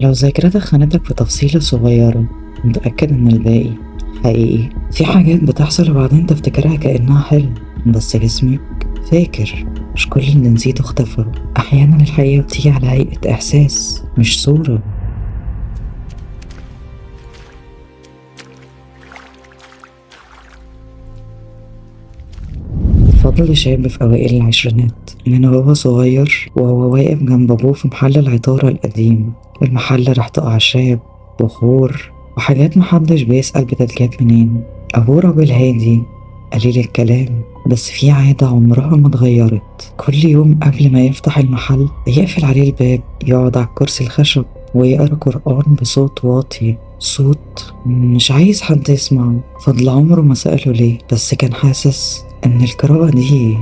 لو ذاكرتك خانتك في تفصيلة صغيرة، متأكد إن الباقي حقيقي. في حاجات بتحصل وبعدين تفتكرها كأنها حلم، بس جسمك فاكر. مش كل اللي نسيته اختفى. أحيانا الحقيقة بتيجي على هيئة إحساس مش صورة. فضل شاب في أوائل العشرينات، من وهو صغير وهو واقف جنب أبوه في محل العطارة القديم. المحل ريحته أعشاب، بخور، وحاجات محدش بيسأل بتتجاب منين. أبوه راجل هادي، قليل الكلام، بس في عادة عمرها ما اتغيرت. كل يوم قبل ما يفتح المحل يقفل عليه الباب، يقعد على الكرسي الخشب ويقرأ قرآن بصوت واطي، صوت مش عايز حد يسمعه. فضل عمره ما سأله ليه، بس كان حاسس إن القراءة دي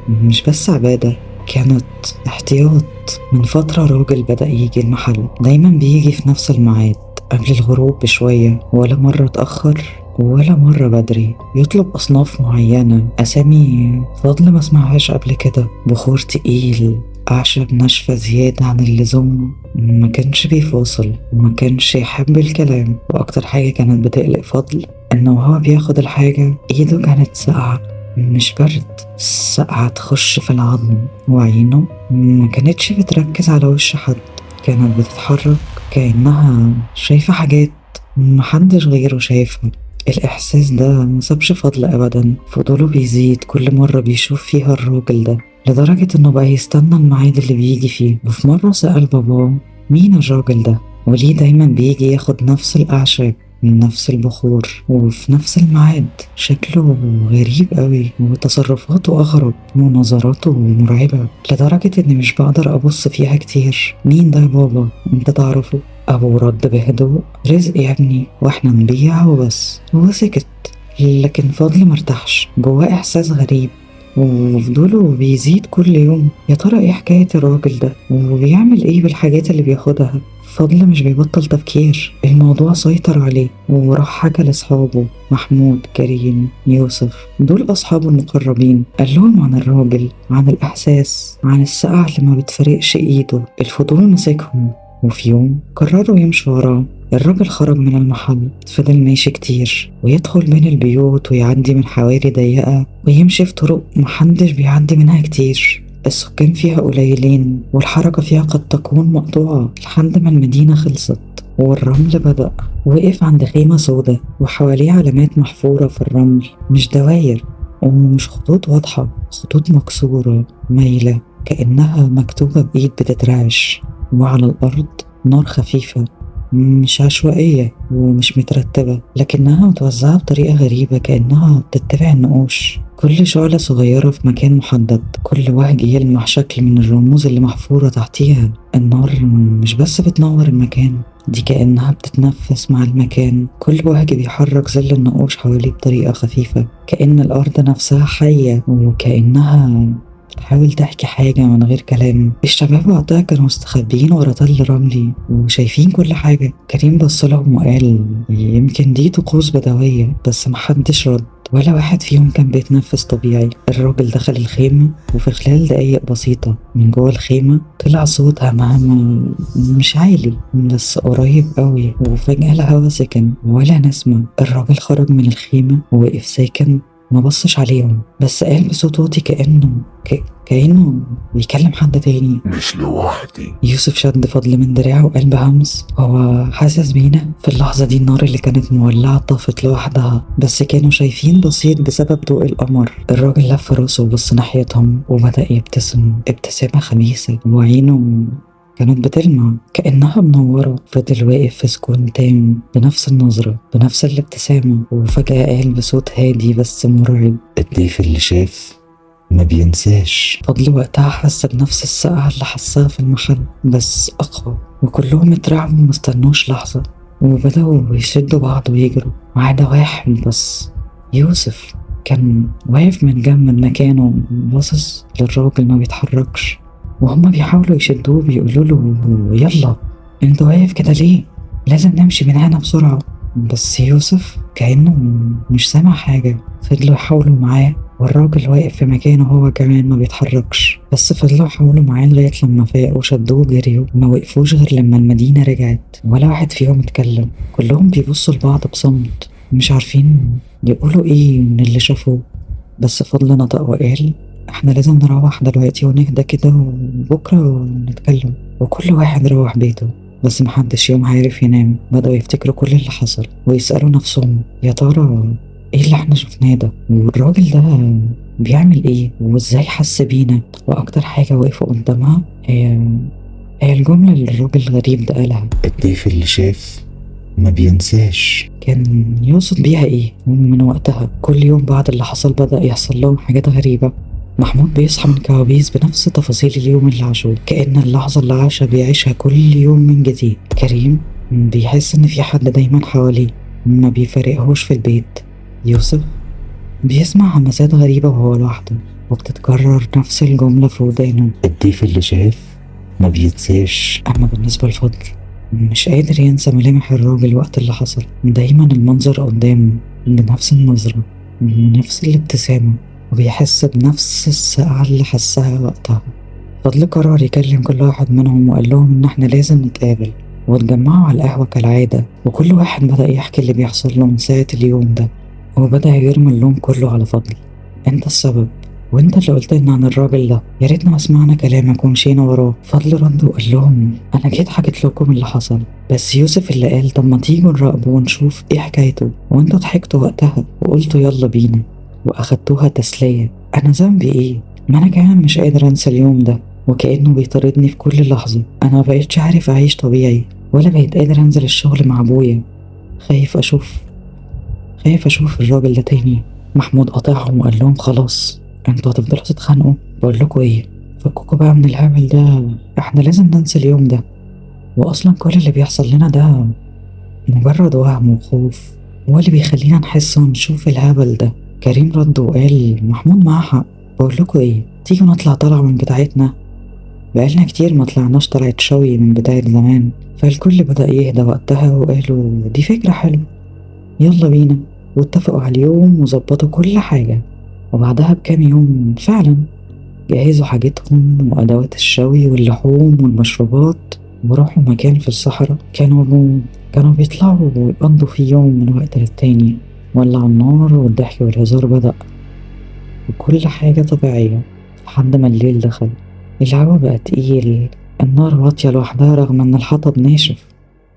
مش بس عبادة، كانت احتياط. من فترة راجل بدأ يجي المحل، دايما بيجي في نفس الميعاد قبل الغروب بشوية، ولا مرة اتأخر ولا مرة بدري. يطلب أصناف معينة، أسامي فضل ما سمعهاش قبل كده، بخور تقيل، أعشاب ناشفة زيادة عن اللزوم. ما كانش بيفاصل وما كانش يحب الكلام، وأكتر حاجة كانت بتقلق فضل إنه وهو بياخد الحاجة إيده كانت ساقعة، مش برد، سقعة تخش في العظم. وعينه ما كانتش بتركز على وش حد، كانت بتتحرك كأنها شايفة حاجات محدش غيره شايفها. الإحساس ده مسابش فضل أبدا، فضوله بيزيد كل مرة بيشوف فيها الراجل ده، لدرجة إنه بقى يستنى الميعاد اللي بيجي فيه. وفي مرة سأل باباه مين الراجل ده، وليه دايما بيجي ياخد نفس الأعشاب من نفس البخور وفي نفس الميعاد. شكله غريب قوي وتصرفاته أغرب ونظراته مرعبة، لدرجة إني مش بقدر أبص فيها كتير. مين ده يا بابا؟ أنت تعرفه؟ أبو رد بهدوء رزق يا ابني، وإحنا نبيع وبس. هو سكت، لكن فضل مرتاحش، جواه إحساس غريب وفضوله بيزيد كل يوم. يا ترى ايه حكاية الراجل ده وبيعمل ايه بالحاجات اللي بياخدها؟ فضل مش بيبطل تفكير، الموضوع سيطر عليه وراح حكى لأصحابه، محمود، كريم، يوسف، دول أصحابه المقربين. قال لهم عن الراجل، عن الإحساس، عن السقعة اللي ما بتفرقش إيده. الفضول مسكهم، وفي يوم قرروا يمشوا وراه. الراجل خرج من المحل، فضل ماشي كتير ويدخل بين البيوت ويعدي من حواري ضيقة ويمشي في طرق محدش بيعدي منها كتير. السكان فيها قليلين والحركة فيها قد تكون مقطوعة، لحد ما المدينة خلصت والرمل بدأ. وقف عند خيمة سودة وحواليه علامات محفورة في الرمل، مش دواير ومش خطوط واضحة، خطوط مكسورة مايلة كأنها مكتوبة بإيد بتترعش. وعلى الأرض نار خفيفة، مش عشوائية ومش مترتبة، لكنها متوزعة بطريقة غريبة كأنها بتتبع النقوش. كل شعلة صغيرة في مكان محدد، كل وهج يلمح شكل من الرموز اللي محفورة تحتيها. النار مش بس بتنور المكان، دي كأنها بتتنفس مع المكان. كل وهج بيحرك ظل النقوش حواليه بطريقة خفيفة، كأن الأرض نفسها حية وكأنها بتحاول تحكي حاجة من غير كلام. الشباب وقتها كانوا مستخبيين ورا تل رملي وشايفين كل حاجة. كريم بصلهم وقال يمكن دي طقوس بدوية، بس محدش رد ولا واحد فيهم كان بيتنفس طبيعي. الراجل دخل الخيمة، وفي خلال دقايق بسيطة من جوه الخيمة طلع صوت همهمة، مش عالي بس قريب قوي. وفجأة الهوا سكن ولا نسمة. الراجل خرج من الخيمة ووقف ساكن، ما بصش عليهم، بس قال بصوت واطي كأنه بيكلم حد تاني: مش لوحدي. يوسف شد فضل من دراعه وقال بهمس: هو حاسس بينا؟ في اللحظة دي النار اللي كانت مولعة طفت لوحدها، بس كانوا شايفين بسيط بسبب ضوء القمر. الراجل لف راسه وبص ناحيتهم وبدأ يبتسم ابتسامة خبيثة، وعينه كانت بتلمع كأنها منورة. فضل واقف في سكون تام، بنفس النظرة بنفس الابتسامة، وفجأة قال بصوت هادي بس مرعب: الضيف اللي شاف ما بينساش. فضل وقتها حس بنفس السقعة اللي حسها في المحل بس أقوى، وكلهم اترعبوا ومستنوش لحظة وبدأوا يشدوا بعض ويجروا ما عدا واحد بس. يوسف كان واقف من جنب من مكانه باصص للراجل ما بيتحركش، وهما بيحاولوا يشدوه بيقولوا له: يلا، انت واقف كده ليه؟ لازم نمشي من هنا بسرعة. بس يوسف كأنه مش سامع حاجة. فضلوا يحاولوا معاه والراجل واقف في مكانه هو كمان ما بيتحركش. بس فضلوا يحاولوا معاه لغاية لما فاق وشدوه وجريوا. ما وقفوش غير لما المدينة رجعت ولا واحد فيهم اتكلم. كلهم بيبصوا لبعض بصمت مش عارفين يقولوا ايه من اللي شافوه. بس فضل نطق وقال احنا لازم نروح دلوقتي ونهدى كده وبكرة نتكلم. وكل واحد روح بيته. بس محدش يوم عارف ينام. بدأوا يفتكروا كل اللي حصل ويسألوا نفسهم يا ترى ايه اللي احنا شفناه ده، والراجل ده بيعمل ايه، وازاي حس بينا. واكتر حاجة وقفوا قدامها هي الجملة اللي الراجل الغريب ده قالها. الضيف اللي شاف ما بينساش. كان يقصد بيها ايه؟ ومن وقتها كل يوم بعد اللي حصل بدأ يحصل لهم حاجات غريبة. محمود بيصحى من كوابيس بنفس تفاصيل اليوم اللي عاشوه، كأن اللحظة اللي عاشها بيعيشها كل يوم من جديد. كريم بيحس إن في حد دايما حواليه ما بيفارقهوش في البيت. يوسف بيسمع همسات غريبة وهو لوحده وبتتكرر نفس الجملة في ودانه. الضيف اللي شاف ما بينساش. أما بالنسبة لفضل مش قادر ينسى ملامح الراجل وقت اللي حصل. دايما المنظر قدامه بنفس النظرة بنفس الابتسامة، وبيحس بنفس السقعة اللي حسها وقتها. فضل قرر يكلم كل واحد منهم وقال لهم إن احنا لازم نتقابل. واتجمعوا على القهوة كالعادة وكل واحد بدأ يحكي اللي بيحصل له من ساعة اليوم ده. وبدأ يرمي اللوم كله على فضل. انت السبب، وانت اللي قلت لنا عن الراجل ده، يا ريتنا ما سمعنا كلامك ومشينا وراه. فضل رد وقال لهم انا جيت حكيت لكم اللي حصل، بس يوسف اللي قال طب ما تيجوا نراقبه ونشوف ايه حكايته، وانتوا ضحكتوا وقتها وقلتوا يلا بينا واخدتوها تسلية. انا ذنبي ايه؟ ما انا كمان مش قادر انسى اليوم ده وكأنه بيطاردني في كل لحظة. انا مبقتش عارف اعيش طبيعي ولا بقيت قادر انزل الشغل مع ابويا. خايف اشوف الراجل ده تاني. محمود قاطعهم وقال لهم خلاص انتوا هتفضلوا تتخانقوا؟ بقول لكم ايه، فكوكوا بقى من الهبل ده، احنا لازم ننسى اليوم ده. واصلا كل اللي بيحصل لنا ده مجرد وهم وخوف، هو اللي بيخلينا نحس ونشوف الهبل ده. كريم رد وقال محمود معاه حق. بقول لكم ايه، تيجوا نطلع طلعة من بتاعتنا، بقالنا كتير ما طلعناش طلعت شوي من بتاعت زمان. فالكل بدأ يهدى وقتها وقالوا دي فكرة حلوة، يلا بينا. واتفقوا على اليوم وظبطوا كل حاجة. وبعدها بكام يوم فعلا جهزوا حاجتهم وأدوات الشوي واللحوم والمشروبات وراحوا مكان في الصحراء. كانوا بيطلعوا ويقضوا فيه يوم من وقت للتاني. ولعوا النار والضحك والهزار بدأ وكل حاجة طبيعية لحد ما الليل دخل. الهوا بقى تقيل، النار واطية لوحدها رغم إن الحطب ناشف.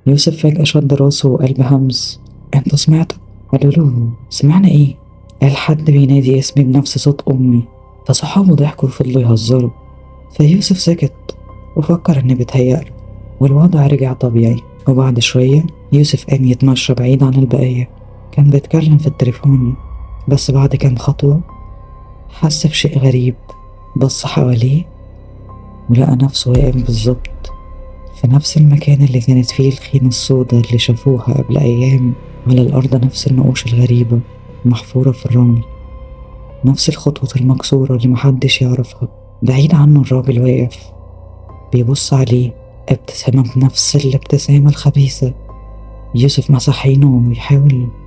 يوسف فجأة شد راسه وقال بهمس انتوا سمعتوا؟ قالوا له سمعنا ايه؟ قال حد بينادي اسمي بنفس صوت امي. فصحابه ضحكوا وفضلوا يهزروا. فيوسف سكت وفكر ان بيتهيأله والوضع رجع طبيعي. وبعد شوية يوسف قام يتمشى بعيد عن البقية. كان بيتكلم في التليفون، بس بعد كام خطوة حس بشيء غريب. بص حواليه ولقى نفسه واقف بالظبط في نفس المكان اللي كانت فيه الخيمة السوداء اللي شافوها قبل أيام. على الأرض نفس النقوش الغريبة محفورة في الرمل، نفس الخطوط المكسورة اللي محدش يعرفها. بعيد عنه الراجل واقف بيبص عليه، ابتسامة بنفس الابتسامة الخبيثة. يوسف مسح عينه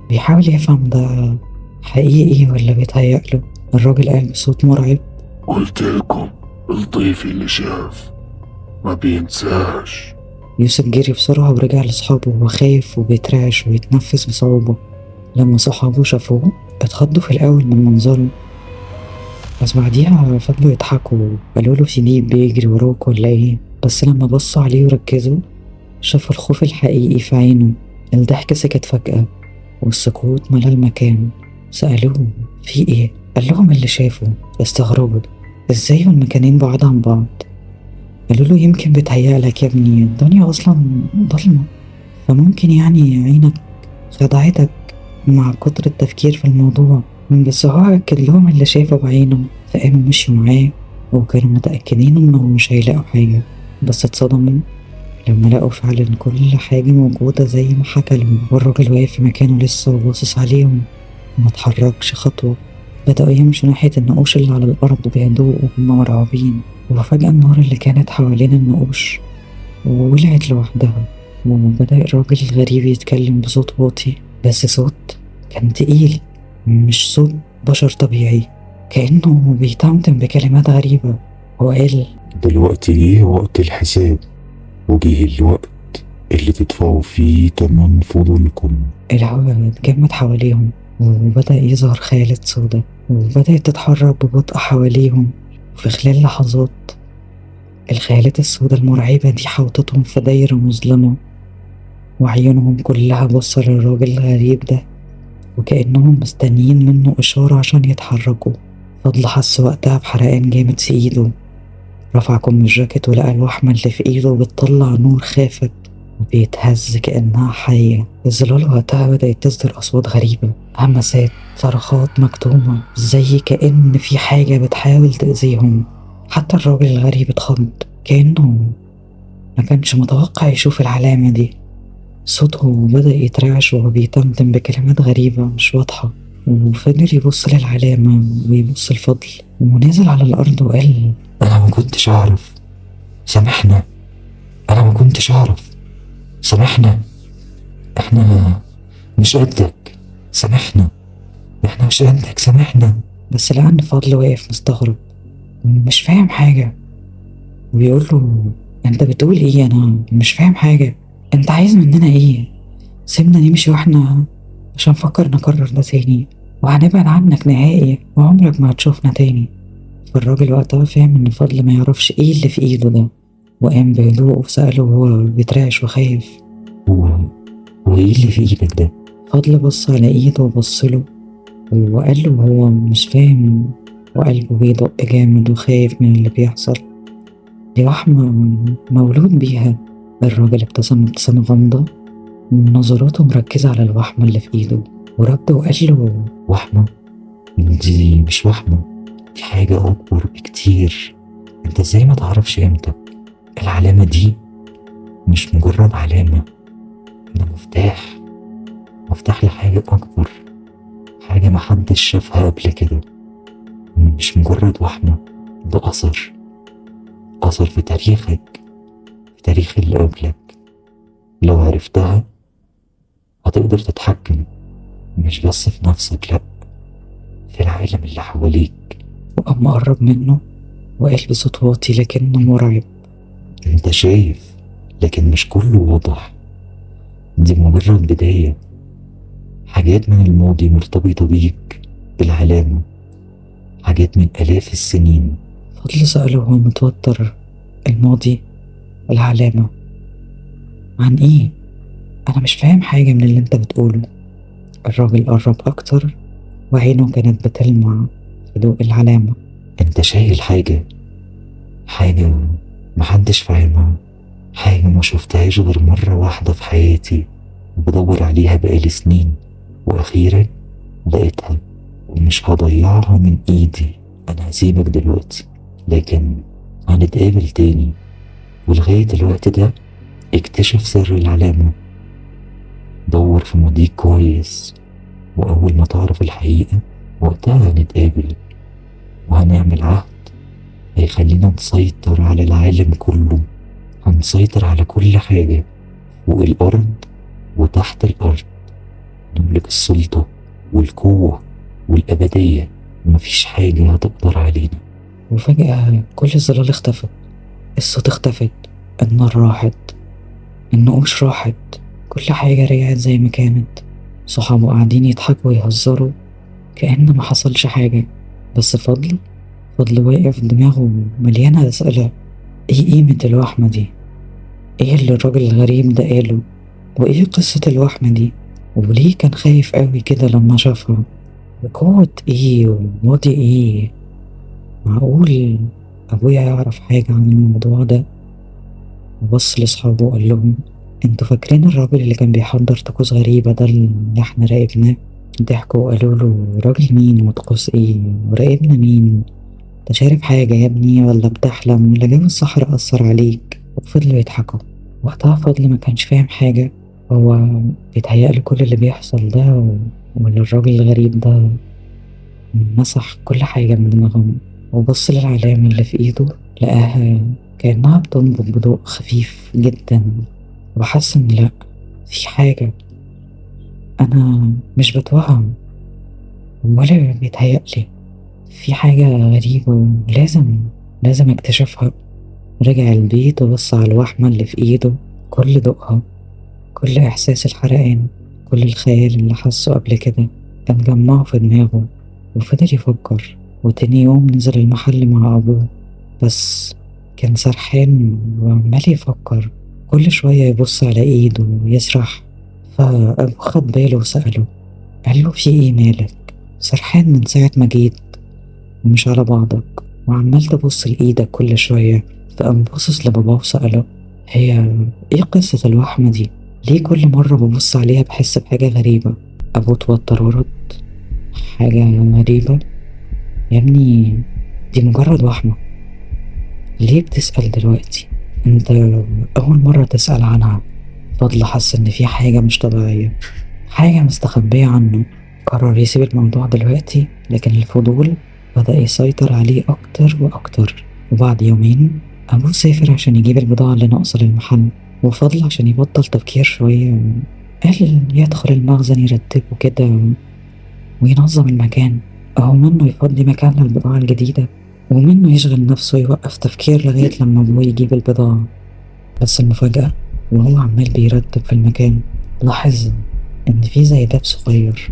بيحاول يفهم ده حقيقي ولا بيتهيأله. الراجل قال بصوت مرعب قلت لكم الضيف اللي شاف ما بينساش. يوسف جري بسرعة ورجع لصحابه وهو خايف وبيترعش ويتنفس بصعوبة. لما صحابه شافوه اتخضوا في الأول من منظره، بس بعديها فضلوا يضحكوا. قالوا له في ديب بيجري وراك ولا ايه؟ بس لما بصوا عليه وركزوا شافوا الخوف الحقيقي في عينه. الضحك سكت فجأة والسكوت ملا المكان. سألوه في ايه؟ قال لهم اللي شافه. استغربوا ازاي والمكانين بعاد عن بعض. قالوا له يمكن بتهيألك يا ابني، الدنيا أصلا ضلمة، فممكن يعني عينك خدعتك مع كتر التفكير في الموضوع. بس هو أكد لهم اللي شافه بعينه. فقاموا مشيوا معاه وكانوا متأكدين إنهم مش هيلاقوا حاجة، بس اتصدموا لما لقوا فعلا كل حاجة موجودة زي ما حكى لهم. والراجل واقف في مكانه لسه وباصص عليهم ومتحركش خطوة. بدأوا يمشوا ناحية النقوش اللي على الأرض بهدوء وهم مرعوبين. وفجأة النار اللي كانت حوالين النقوش ولعت لوحدها، وبدأ الراجل الغريب يتكلم بصوت واطي، بس صوت كان تقيل مش صوت بشر طبيعي. كأنه بيتمتم بكلمات غريبة وقال: دلوقتي جه وقت الحساب، وجه الوقت اللي تدفعوا فيه تمن فضولكم. الهواء اتجمد حواليهم، وبدأ يظهر خيالات سودة، وبدأت تتحرك ببطء حواليهم. وفي خلال لحظات الخيالات السودة المرعبة دي حوطتهم في دايرة مظلمة، وعيونهم كلها بصة للراجل الغريب ده، وكأنهم مستنيين منه إشارة عشان يتحركوا. فضل حس وقتها بحرقان جامد في إيده، رفع كم الجاكيت ولقى الوحمة اللي في إيده بتطلع نور خافت وبيتهز كأنها حية. الظلال وقتها بدأت تصدر أصوات غريبة، همسات، صرخات مكتومة، زي كأن في حاجة بتحاول تأذيهم. حتى الراجل الغريب اتخض، كأنه ما كانش متوقع يشوف العلامة دي. صوته بدأ يترعش وهو بيتمتم بكلمات غريبة مش واضحة، وفضل يبص للعلامة ويبص الفضل، ونزل على الأرض وقال: أنا ما كنتش أعرف، سامحنا. أنا ما كنتش أعرف، سامحنا. إحنا مش قدك، سامحنا. إحنا مش قدك، سامحنا. بس لقى إن فضل واقف مستغرب ومش فاهم حاجة، وبيقول له: أنت بتقول إيه؟ أنا مش فاهم حاجة. أنت عايز مننا إيه؟ سيبنا نمشي وإحنا مش هنفكر نكرر ده تاني، وهنبعد عنك نهائي وعمرك ما هتشوفنا تاني. فالراجل وقتها فهم إن فضل ما يعرفش إيه اللي في إيده ده، وقام بهدوء وسأله وهو بيترعش وخايف: هو هو إيه اللي في إيدك ده؟ فضل بص على إيده وبصله وقال له هو مش فاهم، وقلبه بيدق جامد وخايف من اللي بيحصل. دي وحمة مولود بيها. الراجل ابتسم ابتسامة غامضة، نظراته مركزة على الوحمة اللي في إيده، ورد وقال له: وحمة؟ دي مش وحمة، دي حاجة أكبر بكتير. أنت إزاي ما تعرفش قيمتك؟ العلامة دي مش مجرد علامة، ده مفتاح، مفتاح لحاجة أكبر، حاجة محدش شافها قبل كده. مش مجرد وحمة، ده أثر، أثر في تاريخك، في تاريخ اللي قبلك. لو عرفتها هتقدر تتحكم مش بس في نفسك، لأ، في العالم اللي حواليك. وقام قرب منه وقال بصوت واطي لكنه مرعب: انت شايف لكن مش كله واضح، دي مجرد بداية. حاجات من الماضي مرتبطة بيك بالعلامة، حاجات من آلاف السنين. فضل سأله وهو متوتر: الماضي؟ العلامة؟ عن إيه؟ أنا مش فاهم حاجة من اللي أنت بتقوله. الراجل قرب أكتر وعينه كانت بتلمع في ضوء العلامة. انت شايل حاجة، حاجة محدش فاهمها، حاجة ما شفتهاش غير مرة واحدة في حياتي، وبدور عليها بقالي سنين، وأخيرا لقيتها ومش هضيعها من إيدي. أنا هسيبك دلوقتي، لكن هنتقابل تاني، ولغاية الوقت ده اكتشف سر العلامة، دور في ماضيك كويس، وأول ما تعرف الحقيقة وقتها هنتقابل وهنعمل عهد هيخلينا نسيطر على العالم كله، هنسيطر على كل حاجة فوق الأرض وتحت الأرض، نملك السلطة والقوة والأبدية، ومفيش حاجة هتقدر علينا. وفجأة كل الظلال اختفت، الصوت اختفت، النار راحت، النقوش راحت، كل حاجة رجعت زي ما كانت. صحابه قاعدين يضحكوا ويهزروا كأن ما حصلش حاجة. بس فضل واقف دماغه مليانة أسئلة: ايه قيمة الوحمة دي؟ ايه اللي الراجل الغريب ده قاله؟ وايه قصة الوحمة دي؟ وليه كان خايف قوي كده لما شافها؟ وقوة ايه وماضي ايه؟ معقول ابويا يعرف حاجة عن الموضوع ده؟ وبص لأصحابه وقال لهم: انتوا فاكرين الراجل اللي كان بيحضر طقوس غريبة ده اللي احنا راقبناه؟ ضحكوا وقالوا له: راجل مين وطقوس ايه وراقبنا مين؟ انت شارب حاجة يا ابني ولا بتحلم ولا جو الصحراء أثر عليك؟ وفضلوا يضحكوا. وقتها فضل ما كانش فاهم حاجة، هو بيتهيأله كل اللي بيحصل ده ولا الراجل الغريب ده مسح كل حاجة من دماغهم. وبص للعلامة اللي في ايده، لقاها كأنها بتنبض بضوء خفيف جدا، وحس ان لأ، في حاجة، أنا مش بتوهم ولا بيتهيألي، في حاجة غريبة، لازم اكتشفها. رجع البيت وبص على الوحمة اللي في ايده، كل ضوءها، كل احساس الحرقان، كل الخيال اللي حسه قبل كده كان جمعه في دماغه، وفضل يفكر. وتاني يوم نزل المحل مع ابوه، بس كان سرحان وعمال يفكر، كل شوية يبص على ايده ويسرح. فابوه خد باله وسأله، قال له في ايه مالك؟ سرحان من ساعة ما جيت ومش على بعضك، وعمال تبص لإيدك كل شوية. فقام باصص لباباه وسأله، هي ايه قصة الوحمة دي؟ ليه كل مرة ببص عليها بحس بحاجة غريبة؟ أبوه اتوتر ورد، حاجة غريبة يا ابني؟ دي مجرد وحمة. ليه بتسأل دلوقتي؟ انت أول مرة تسأل عنها. فضل حس إن في حاجة مش طبيعية، حاجة مستخبية عنه. قرر يسيب الموضوع دلوقتي، لكن الفضول بدأ يسيطر عليه أكتر وأكتر. وبعد يومين أبوه سافر عشان يجيب البضاعة اللي ناقصة للمحل، وفضل عشان يبطل تفكير شوية قال يدخل المخزن يرتبه كده وينظم المكان، أهو منه يفضي مكان للبضاعة الجديدة، ومنه يشغل نفسه يوقف تفكير لغاية لما أبوه يجيب البضاعة. بس المفاجأة، وهو عمال بيرتب في المكان، لاحظ إن في زي باب صغير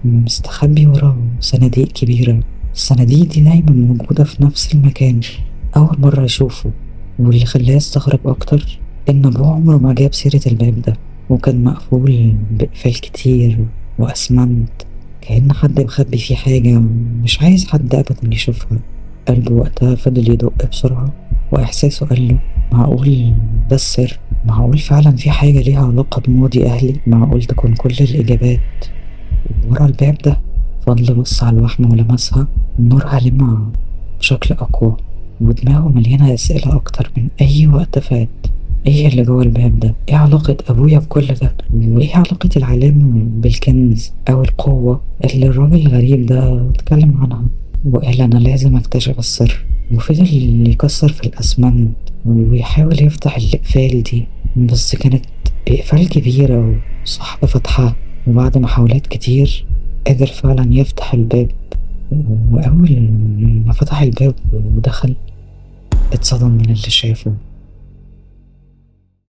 مستخبي وراه صناديق كبيرة. الصناديق دي دايما موجودة في نفس المكان. أول مرة يشوفه، واللي خلاه يستغرب أكتر إن أبوه عمره ما جاب سيرة الباب ده، وكان مقفول بقفل كتير وأسمنت، كأن حد مخبي فيه حاجة مش عايز حد أبدا يشوفها. قلبه وقتها فضل يدق بسرعة، وإحساسه قاله معقول ده السر؟ معقول فعلا في حاجة ليها علاقة بماضي أهلي؟ معقول تكون كل الإجابات ورا الباب ده؟ فضل بص على الوحمة ولمسها، نورها لمع بشكل أقوى، ودماغه مليانة أسئلة أكتر من أي وقت فات. إيه اللي جوه الباب ده؟ إيه علاقة أبويا بكل ده؟ وإيه علاقة العلامة بالكنز أو القوة اللي الراجل الغريب ده اتكلم عنها؟ وقال أنا لازم أكتشف السر. وفضل يكسر في الأسمنت ويحاول يفتح الأقفال دي، بس كانت أقفال كبيرة وصعب فتحها. وبعد محاولات كتير قدر فعلا يفتح الباب، وأول ما فتح الباب ودخل اتصدم من اللي شافه.